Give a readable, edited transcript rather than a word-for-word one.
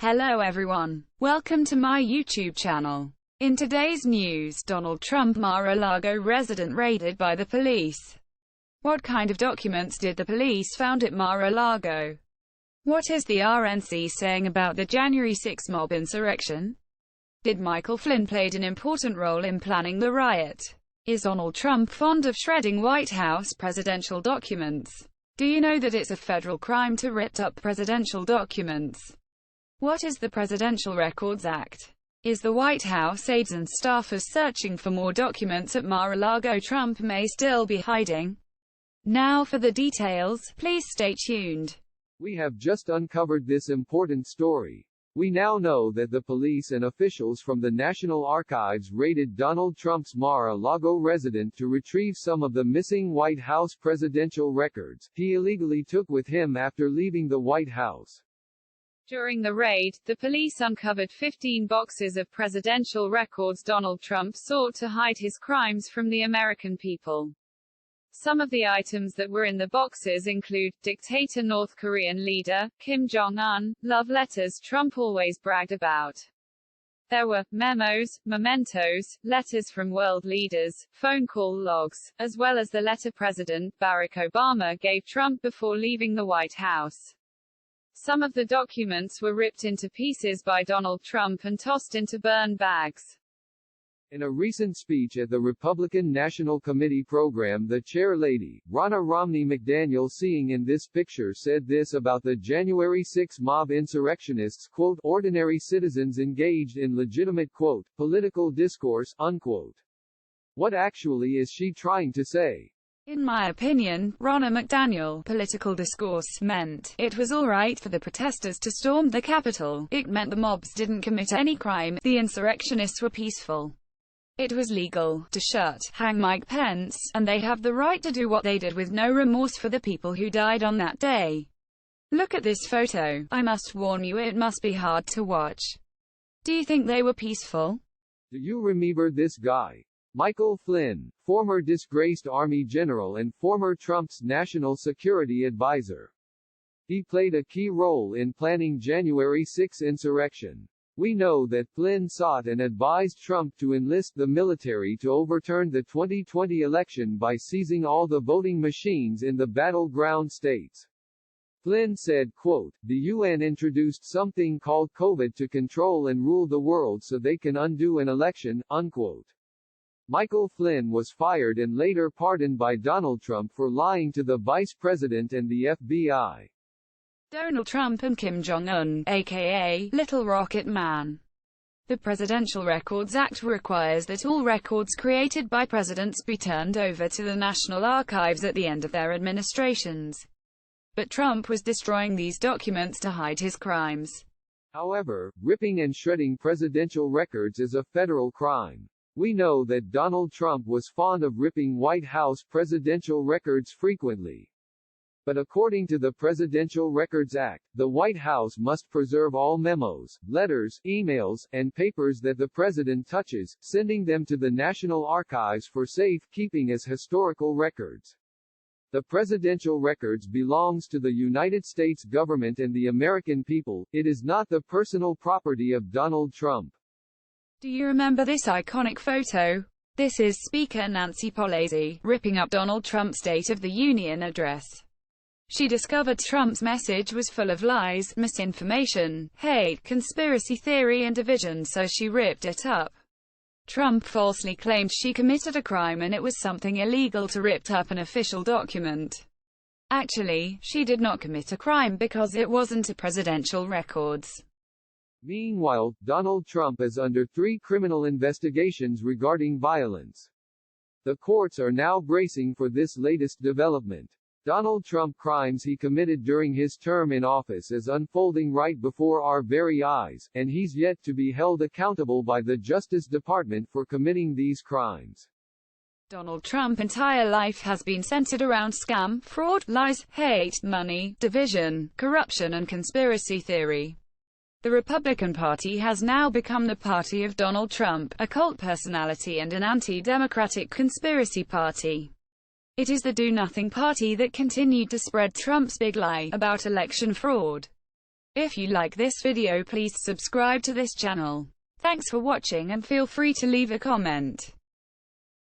Hello everyone. Welcome to my YouTube channel. In today's news, Donald Trump Mar-A-Lago resident raided by the police. What kind of documents did the police found at Mar-A-Lago? What is the RNC saying about the January 6 mob insurrection? Did Michael Flynn played an important role in planning the riot? Is Donald Trump fond of shredding White House presidential documents? Do you know that it's a federal crime to rip up presidential documents? What is the Presidential Records Act? Is the White House aides and staffers searching for more documents at Mar-A-Lago Trump may still be hiding? Now for the details, please stay tuned. We have just uncovered this important story. We now know that the police and officials from the National Archives raided Donald Trump's Mar-a-Lago residence to retrieve some of the missing White House presidential records he illegally took with him after leaving the White House. During the raid, the police uncovered 15 boxes of presidential records Donald Trump sought to hide his crimes from the American people. Some of the items that were in the boxes include, dictator North Korean leader, Kim Jong-un, love letters Trump always bragged about. There were memos, mementos, letters from world leaders, phone call logs, as well as the letter President Barack Obama gave Trump before leaving the White House. Some of the documents were ripped into pieces by Donald Trump and tossed into burn bags. In a recent speech at the Republican National Committee program, the chairlady, Ronna Romney McDaniel, seeing in this picture, said this about the January 6 mob insurrectionists, quote, ordinary citizens engaged in legitimate, quote, political discourse, unquote. What actually is she trying to say? In my opinion, Ronna McDaniel, political discourse meant, it was alright for the protesters to storm the Capitol. It meant the mobs didn't commit any crime, the insurrectionists were peaceful. It was legal to hang Mike Pence, and they have the right to do what they did with no remorse for the people who died on that day. Look at this photo. I must warn you, it must be hard to watch. Do you think they were peaceful? Do you remember this guy? Michael Flynn, former disgraced Army general and former Trump's national security advisor. He played a key role in planning January 6 insurrection. We know that Flynn sought and advised Trump to enlist the military to overturn the 2020 election by seizing all the voting machines in the battleground states. Flynn said, quote, the UN introduced something called COVID to control and rule the world so they can undo an election, unquote. Michael Flynn was fired and later pardoned by Donald Trump for lying to the vice president and the FBI. Donald Trump and Kim Jong-un, aka Little Rocket Man. The Presidential Records Act requires that all records created by presidents be turned over to the National Archives at the end of their administrations. But Trump was destroying these documents to hide his crimes. However, ripping and shredding presidential records is a federal crime. We know that Donald Trump was fond of ripping White House presidential records frequently. But according to the Presidential Records Act, the White House must preserve all memos, letters, emails, and papers that the president touches, sending them to the National Archives for safe keeping as historical records. The presidential records belongs to the United States government and the American people. It is not the personal property of Donald Trump. Do you remember this iconic photo? This is Speaker Nancy Pelosi, ripping up Donald Trump's State of the Union address. She discovered Trump's message was full of lies, misinformation, hate, conspiracy theory and division, so she ripped it up. Trump falsely claimed she committed a crime and it was something illegal to rip up an official document. Actually, she did not commit a crime because it wasn't a presidential records. Meanwhile, Donald Trump is under 3 criminal investigations regarding violence. The courts are now bracing for this latest development. Donald Trump crimes he committed during his term in office is unfolding right before our very eyes, and he's yet to be held accountable by the Justice Department for committing these crimes. Donald Trump's entire life has been centered around scam, fraud, lies, hate, money, division, corruption and conspiracy theory. The Republican Party has now become the party of Donald Trump, a cult personality and an anti-democratic conspiracy party. It is the do-nothing party that continued to spread Trump's big lie about election fraud. If you like this video, please subscribe to this channel. Thanks for watching and feel free to leave a comment.